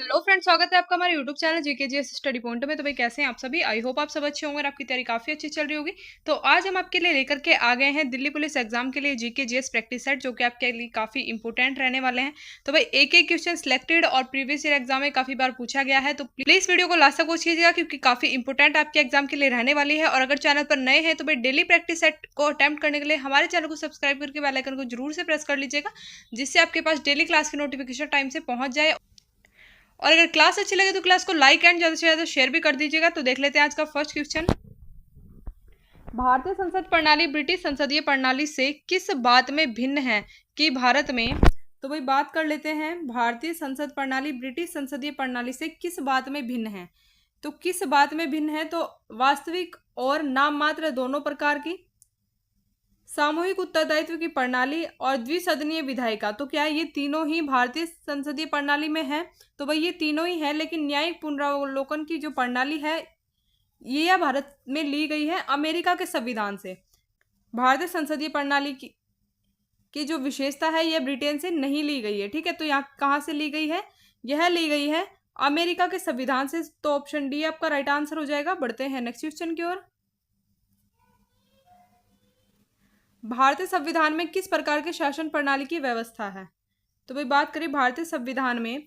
Hello friends, स्वागत है आपका हमारे YouTube channel GKGS study point में। तो भाई कैसे हैं आप सभी। आई होप आप सब अच्छे होंगे और आपकी तैयारी काफ़ी अच्छी चल रही होगी। तो आज हम आपके लिए लेकर के आ गए हैं दिल्ली पुलिस एग्जाम के लिए जीकेजीएस प्रैक्टिस सेट, जो कि आपके लिए काफ़ी इंपॉर्टेंट रहने वाले हैं। तो भाई एक एक क्वेश्चन सिलेक्टेड और प्रीवियस ईयर एग्जाम में काफ़ी बार पूछा गया है, तो प्लीज़ वीडियो को लास्ट तक वॉच कीजिएगा क्योंकि काफ़ी इंपॉर्टेंट आपके एग्जाम के लिए रहने वाली है। और अगर चैनल पर नए हैं तो भाई डेली प्रैक्टिस सेट को अटेम्प्ट करने के लिए हमारे चैनल को सब्सक्राइब करके बेल आइकन को जरूर से प्रेस कर लीजिएगा, जिससे आपके पास डेली क्लास की नोटिफिकेशन टाइम से पहुंच जाए। और अगर क्लास अच्छी लगे तो क्लास को लाइक एंड ज़्यादा से ज़्यादा शेयर भी कर दीजिएगा। तो देख लेते हैं आज का फर्स्ट क्वेश्चन। भारतीय संसद प्रणाली ब्रिटिश संसदीय प्रणाली से किस बात में भिन्न है कि भारत में। तो भाई बात कर लेते हैं, भारतीय संसद प्रणाली ब्रिटिश संसदीय प्रणाली से किस बात में भिन्न है। तो किस बात में भिन्न है, तो वास्तविक और नाम मात्र दोनों प्रकार की, सामूहिक उत्तरदायित्व की प्रणाली और द्विसदनीय विधायिका। तो क्या ये तीनों ही भारतीय संसदीय प्रणाली में है। तो भाई ये तीनों ही है, लेकिन न्यायिक पुनरावलोकन की जो प्रणाली है ये भारत में ली गई है अमेरिका के संविधान से। भारतीय संसदीय प्रणाली की जो विशेषता है यह ब्रिटेन से नहीं ली गई है। ठीक है, तो यहाँ कहाँ से ली गई है, यह ली गई है अमेरिका के संविधान से। तो ऑप्शन डी आपका राइट आंसर हो जाएगा। बढ़ते हैं नेक्स्ट क्वेश्चन की ओर। भारतीय संविधान में किस प्रकार के शासन प्रणाली की व्यवस्था है। तो भाई बात करें भारतीय संविधान में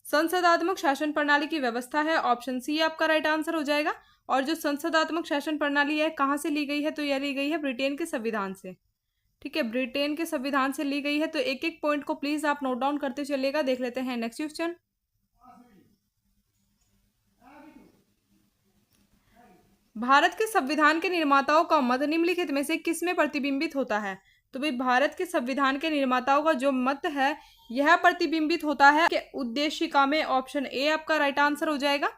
संसदात्मक शासन प्रणाली की व्यवस्था है। ऑप्शन सी आपका राइट आंसर हो जाएगा। और जो संसदात्मक शासन प्रणाली है कहाँ से ली गई है, तो यह ली गई है ब्रिटेन के संविधान से। ठीक है, ब्रिटेन के संविधान से ली गई है। तो एक एक पॉइंट को प्लीज आप नोट डाउन करते चलिएगा। देख लेते हैं नेक्स्ट क्वेश्चन। भारत के संविधान के निर्माताओं का मत निम्नलिखित में से किसमें प्रतिबिंबित होता है। तो भाई भारत के संविधान के निर्माताओं का जो मत है यह प्रतिबिंबित होता है कि उद्देशिका में। ऑप्शन ए आपका राइट आंसर हो जाएगा।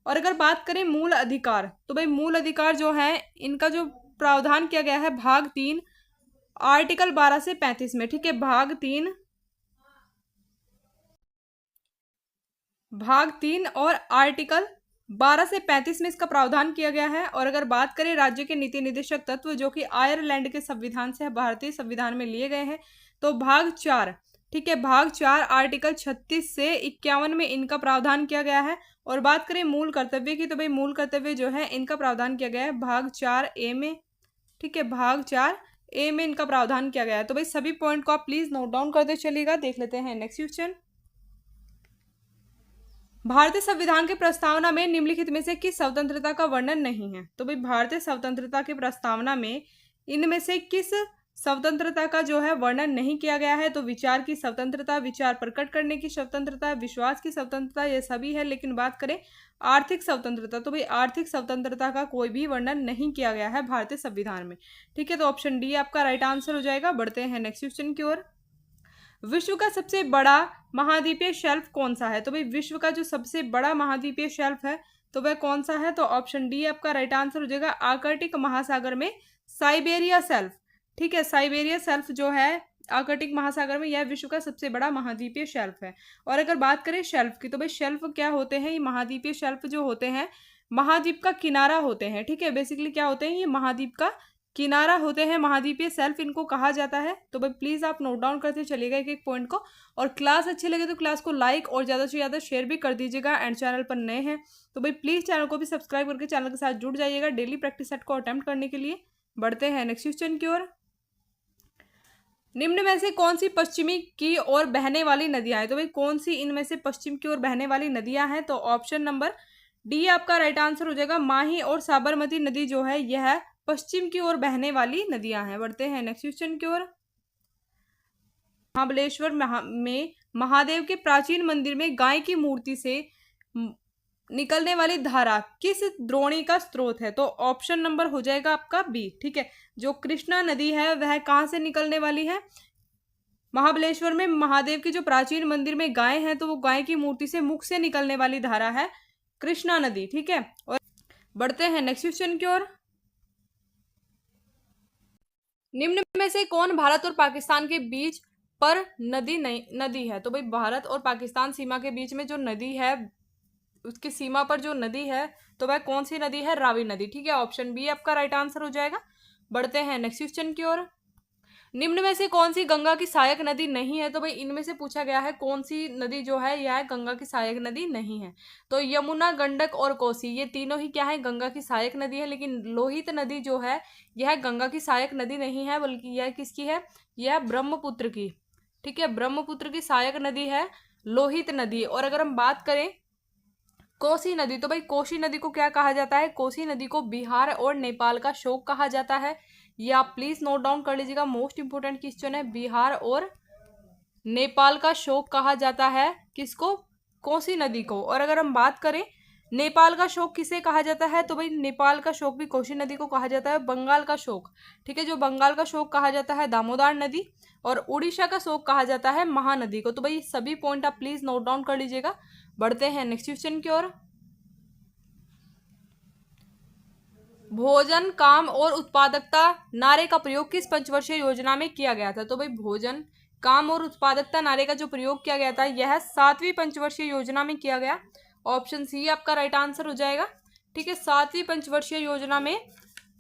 और अगर बात करें मूल अधिकार, तो भाई मूल अधिकार जो है इनका जो प्रावधान किया गया है भाग 3 आर्टिकल 12 से 35 में। ठीक है, भाग 3 और आर्टिकल 12 से 35 में इसका प्रावधान किया गया है। और अगर बात करें राज्य के नीति निर्देशक तत्व जो कि आयरलैंड के संविधान से भारतीय संविधान में लिए गए हैं, तो भाग 4। ठीक है, भाग 4 आर्टिकल 36 से 51 में इनका प्रावधान किया गया है। और बात करें मूल कर्तव्य की, तो भाई मूल कर्तव्य जो है इनका प्रावधान किया गया है भाग 4 ए में। ठीक है, भाग 4 ए में इनका प्रावधान किया गया है। तो भाई सभी पॉइंट को आप प्लीज नोट डाउन करते चलिएगा। देख लेते हैं नेक्स्ट क्वेश्चन। भारतीय संविधान के प्रस्तावना में निम्नलिखित में से किस स्वतंत्रता का वर्णन नहीं है। तो भाई भारतीय स्वतंत्रता के प्रस्तावना में इनमें से किस स्वतंत्रता का जो है वर्णन नहीं किया गया है। तो विचार की स्वतंत्रता, विचार प्रकट करने की स्वतंत्रता, विश्वास की स्वतंत्रता, ये सभी है। लेकिन बात करें आर्थिक स्वतंत्रता, तो भाई आर्थिक स्वतंत्रता का कोई भी वर्णन नहीं किया गया है भारतीय संविधान में। ठीक है, तो ऑप्शन डी आपका राइट आंसर हो जाएगा। बढ़ते हैं नेक्स्ट क्वेश्चन की ओर। विश्व का सबसे बड़ा महाद्वीपीय शेल्फ कौन सा है। तो भाई विश्व का जो सबसे बड़ा महाद्वीपीय शेल्फ है तो वह कौन सा है। तो ऑप्शन डी आपका राइट आंसर हो जाएगा। आर्कटिक महासागर में साइबेरिया सेल्फ। ठीक है, साइबेरिया सेल्फ जो है आर्कटिक महासागर में, यह विश्व का सबसे बड़ा महाद्वीपीय शेल्फ है। और अगर बात करें शेल्फ की, तो भाई शेल्फ क्या होते हैं, ये महाद्वीपीय शेल्फ जो होते हैं महाद्वीप का किनारा होते हैं। ठीक है, बेसिकली क्या होते हैं, ये महाद्वीप का किनारा होते हैं, महाद्वीपीय सेल्फ इनको कहा जाता है। तो भाई प्लीज आप नोट डाउन करते चलिएगा एक एक पॉइंट को। और क्लास अच्छी लगे तो क्लास को लाइक और ज़्यादा से ज़्यादा शेयर भी कर दीजिएगा। एंड चैनल पर नए हैं तो भाई प्लीज़ चैनल को भी सब्सक्राइब करके चैनल के साथ जुड़ जाइएगा डेली प्रैक्टिस सेट को अटेम्प्ट करने के लिए। बढ़ते हैं नेक्स्ट क्वेश्चन की ओर। निम्न में से कौन सी पश्चिमी की ओर बहने वाली नदियां हैं। तो भाई कौन सी इनमें से पश्चिम की ओर बहने वाली नदियां हैं। तो ऑप्शन नंबर डी आपका राइट आंसर हो जाएगा। माही और साबरमती नदी जो है यह पश्चिम की ओर बहने वाली नदियां हैं। बढ़ते हैं नेक्स्ट क्वेश्चन की ओर। महाबलेश्वर में महादेव के प्राचीन मंदिर में गाय की मूर्ति से निकलने वाली धारा किस द्रोणी का स्रोत है। तो ऑप्शन नंबर हो जाएगा आपका बी। ठीक है, जो कृष्णा नदी है वह कहाँ से निकलने वाली है। महाबलेश्वर में महादेव के जो प्राचीन मंदिर में गाय है तो वो गाय की मूर्ति से मुख से निकलने वाली धारा है कृष्णा नदी। ठीक है, और बढ़ते हैं नेक्स्ट क्वेश्चन की ओर। निम्न में से कौन भारत और पाकिस्तान के बीच पर नदी है। तो भाई भारत और पाकिस्तान सीमा के बीच में जो नदी है, उसकी सीमा पर जो नदी है तो वह कौन सी नदी है, रावी नदी। ठीक है, ऑप्शन बी आपका राइट आंसर हो जाएगा। बढ़ते हैं नेक्स्ट क्वेश्चन की ओर। निम्न में से कौन सी गंगा की सहायक नदी नहीं है? तो भाई इनमें से पूछा गया है कौन सी नदी जो है यह गंगा की सहायक नदी नहीं है। तो यमुना, गंडक और कोसी ये तीनों ही क्या है, गंगा की सहायक नदी है। लेकिन लोहित नदी जो है यह गंगा की सहायक नदी नहीं है, बल्कि यह किसकी है, यह ब्रह्मपुत्र की, ठीक है, ब्रह्मपुत्र की सहायक नदी है लोहित नदी। और अगर हम बात करें कोसी नदी, तो भाई कोसी नदी को क्या कहा जाता है? कोसी नदी को बिहार और नेपाल का शोक कहा जाता है। ये आप प्लीज नोट डाउन कर लीजिएगा, मोस्ट इंपोर्टेंट क्वेश्चन है। बिहार और नेपाल का शोक कहा जाता है किसको? कोसी नदी को। और अगर हम बात करें नेपाल का शोक किसे कहा जाता है, तो भाई नेपाल का शोक भी कोसी नदी को कहा जाता है। बंगाल का शोक, ठीक है, जो बंगाल का शोक कहा जाता है दामोदर नदी, और उड़ीसा का शोक कहा जाता है महानदी को। तो भाई सभी पॉइंट आप प्लीज नोट डाउन कर लीजिएगा। बढ़ते हैं नेक्स्ट क्वेश्चन की ओर। भोजन, काम और उत्पादकता नारे का प्रयोग किस पंचवर्षीय योजना में किया गया था? तो भाई भोजन, काम और उत्पादकता नारे का जो प्रयोग किया गया था यह 7वीं पंचवर्षीय योजना में किया गया। ऑप्शन सी आपका राइट आंसर हो जाएगा, ठीक है। 7वीं पंचवर्षीय योजना में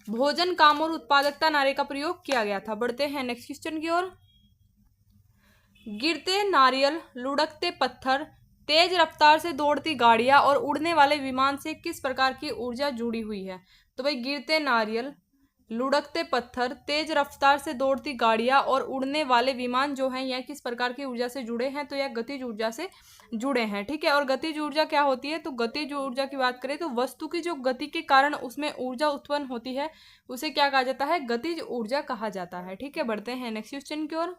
भोजन, काम और उत्पादकता नारे का प्रयोग किया गया था। बढ़ते हैं नेक्स्ट क्वेश्चन की ओर। गिरते नारियल, लुढ़कते पत्थर, तेज रफ्तार से दौड़ती गाड़ियां और उड़ने वाले विमान से किस प्रकार की ऊर्जा जुड़ी हुई है? तो भाई गिरते नारियल, लुढ़कते पत्थर, तेज रफ्तार से दौड़ती गाड़ियां और उड़ने वाले विमान जो हैं यह किस प्रकार की ऊर्जा से जुड़े हैं? तो यह गतिज ऊर्जा से जुड़े हैं, ठीक है। और गतिज ऊर्जा क्या होती है? तो गतिज ऊर्जा की बात करें तो वस्तु की जो गति के कारण उसमें ऊर्जा उत्पन्न होती है उसे क्या कहा जाता है? गतिज ऊर्जा कहा जाता है, ठीक है। बढ़ते हैं नेक्स्ट क्वेश्चन की ओर।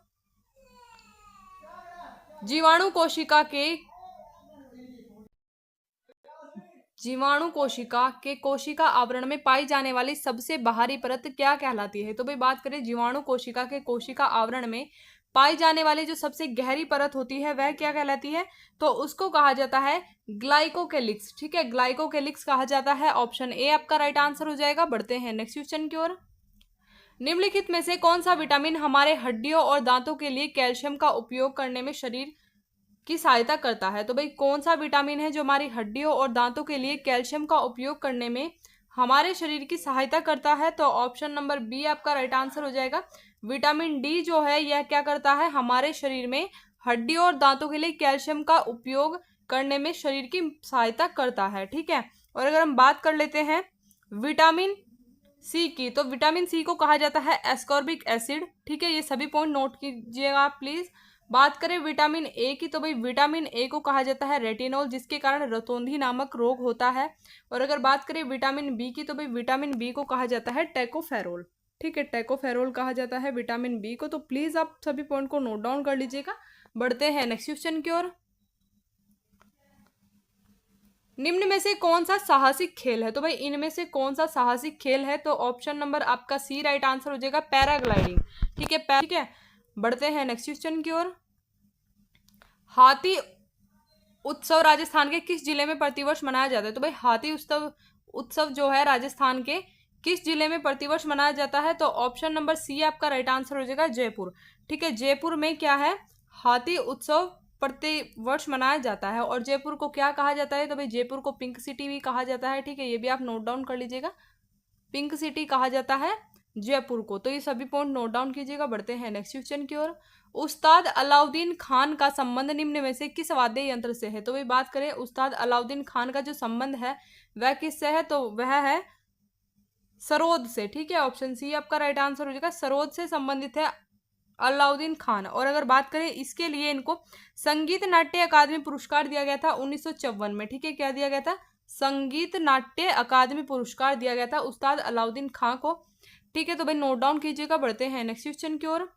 जीवाणु कोशिका के कोशिका आवरण में पाई जाने वाली सबसे बाहरी परत क्या कहलाती है? तो भाई बात करें जीवाणु कोशिका के कोशिका आवरण में पाई जाने वाली जो सबसे गहरी परत होती है वह क्या कहलाती है? तो उसको कहा जाता है ग्लाइकोकेलिक्स, ठीक है, ग्लाइकोकेलिक्स कहा जाता है। ऑप्शन ए आपका राइट आंसर हो जाएगा। बढ़ते हैं नेक्स्ट क्वेश्चन की ओर। निम्नलिखित में से कौन सा विटामिन हमारे हड्डियों और दांतों के लिए कैल्शियम का उपयोग करने में शरीर की सहायता करता है? तो भाई कौन सा विटामिन है जो हमारी हड्डियों और दांतों के लिए कैल्शियम का उपयोग करने में हमारे शरीर की सहायता करता है? तो ऑप्शन नंबर बी आपका राइट आंसर हो जाएगा। विटामिन डी जो है यह क्या करता है? हमारे शरीर में हड्डियों और दांतों के लिए कैल्शियम का उपयोग करने में शरीर की सहायता करता है, ठीक है। और अगर हम बात कर लेते हैं विटामिन सी की, तो विटामिन सी को कहा जाता है एस्कॉर्बिक एसिड, ठीक है। ये सभी पॉइंट नोट कीजिएगा आप प्लीज। बात करें विटामिन ए की, तो भाई विटामिन ए को कहा जाता है रेटिनॉल, जिसके कारण रतौंधी नामक रोग होता है। और अगर बात करें विटामिन बी की, तो भाई विटामिन बी को कहा जाता है टैकोफेरोल, ठीक है, टैकोफेरोल कहा जाता है विटामिन बी को। तो प्लीज आप सभी पॉइंट को नोट डाउन कर लीजिएगा। बढ़ते हैं नेक्स्ट क्वेश्चन की ओर। निम्न में से कौन सा साहसिक खेल है? तो भाई इनमें से कौन सा साहसिक खेल है? तो ऑप्शन नंबर आपका सी राइट आंसर हो जाएगा, पैराग्लाइडिंग, ठीक है, ठीक है। बढ़ते हैं नेक्स्ट क्वेश्चन की ओर। हाथी उत्सव राजस्थान के किस जिले में प्रतिवर्ष मनाया जाता है? तो भाई हाथी उत्सव जो है राजस्थान के किस जिले में प्रतिवर्ष मनाया जाता है? तो ऑप्शन नंबर सी आपका राइट आंसर हो जाएगा, जयपुर, ठीक है। जयपुर में क्या है? हाथी उत्सव प्रतिवर्ष मनाया जाता है। और जयपुर को क्या कहा जाता है? तो भाई जयपुर को पिंक सिटी भी कहा जाता है, ठीक है, ये भी आप नोट डाउन कर लीजिएगा, पिंक सिटी कहा जाता है जयपुर को। तो ये सभी पॉइंट नोट डाउन कीजिएगा। बढ़ते हैं नेक्स्ट क्वेश्चन की ओर। उस्ताद अलाउद्दीन खान का संबंध निम्न में से किस वाद्य यंत्र से है? तो भाई बात करें उस्ताद अलाउद्दीन खान का जो संबंध है वह किससे है? तो वह है सरोद से, ठीक है। ऑप्शन सी आपका राइट आंसर हो जाएगा, सरोद से संबंधित है अलाउद्दीन खान। और अगर बात करें इसके लिए इनको संगीत नाट्य अकादमी पुरस्कार दिया गया था 1954 में, ठीक है। क्या दिया गया था? संगीत नाट्य अकादमी पुरस्कार दिया गया था उस्ताद अलाउद्दीन खान को, ठीक है। तो भाई नोट डाउन कीजिएगा। बढ़ते हैं नेक्स्ट क्वेश्चन की ओर।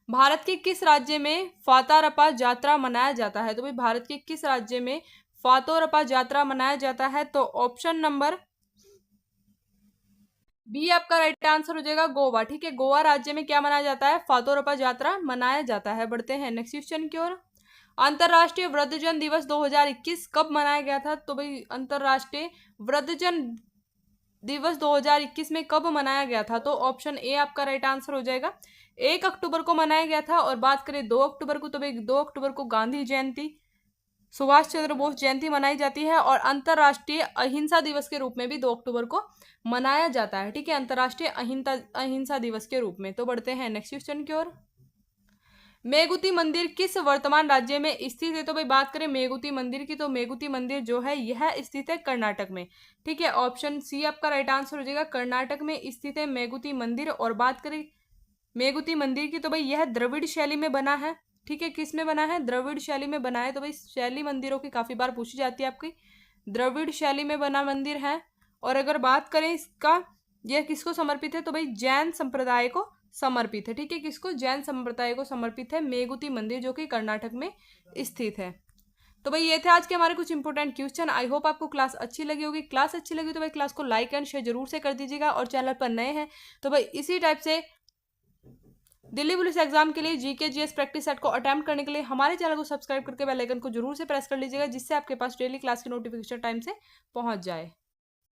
भारत के किस राज्य में फातारपा यात्रा मनाया जाता है? तो भाई भारत के किस राज्य में फातोरपा यात्रा मनाया जाता है? तो ऑप्शन नंबर बी आपका राइट आंसर हो जाएगा, गोवा, ठीक है। गोवा राज्य में क्या मनाया जाता है? फातोरपा यात्रा मनाया जाता है। बढ़ते हैं नेक्स्ट क्वेश्चन की ओर। अंतर्राष्ट्रीय वृद्धजन दिवस 2021 कब मनाया गया था? तो भाई अंतर्राष्ट्रीय वृद्धजन दिवस 2021 में कब मनाया गया था? तो ऑप्शन ए आपका राइट आंसर हो जाएगा, 1 अक्टूबर को मनाया गया था। और बात करें 2 अक्टूबर को, तो भाई 2 अक्टूबर को गांधी जयंती सुभाष चंद्र बोस जयंती मनाई जाती है और अंतर्राष्ट्रीय अहिंसा दिवस के रूप में भी 2 अक्टूबर को मनाया जाता है। ठीक है, अंतर्राष्ट्रीय अहिंसा दिवस के रूप में। तो बढ़ते हैं नेक्स्ट क्वेश्चन की ओर। मेगुती मंदिर किस वर्तमान राज्य में स्थित है? तो भाई बात करें मेगुती मंदिर की, तो मेगुती मंदिर जो है यह स्थित है कर्नाटक में। ठीक है, ऑप्शन सी आपका राइट आंसर हो जाएगा, कर्नाटक में स्थित है मेगुती मंदिर। और बात करें मेगुती मंदिर की, तो भाई यह द्रविड़ शैली में बना है। ठीक है, किस में बना है? द्रविड़ शैली में बना है। तो भाई शैली मंदिरों की काफी बार पूछी जाती है आपकी, द्रविड़ शैली में बना मंदिर है। और अगर बात करें इसका, यह किसको समर्पित है? तो भाई जैन संप्रदाय को समर्पित है। ठीक है, किसको? जैन संप्रदाय को समर्पित है मेगुती मंदिर, जो कि कर्नाटक में स्थित है। तो भाई ये थे आज के हमारे कुछ इंपॉर्टेंट क्वेश्चन। आई होप आपको क्लास अच्छी लगी होगी। क्लास अच्छी लगी तो भाई क्लास को लाइक एंड शेयर जरूर से कर दीजिएगा। और चैनल पर नए हैं तो भाई इसी टाइप से दिल्ली पुलिस एग्जाम के लिए जीके जीएस प्रैक्टिस सेट को अटेम्प्ट करने के लिए हमारे चैनल को सब्सक्राइब करके बेल आइकन को जरूर से प्रेस कर लीजिएगा, जिससे आपके पास डेली क्लास की नोटिफिकेशन टाइम से पहुंच जाए।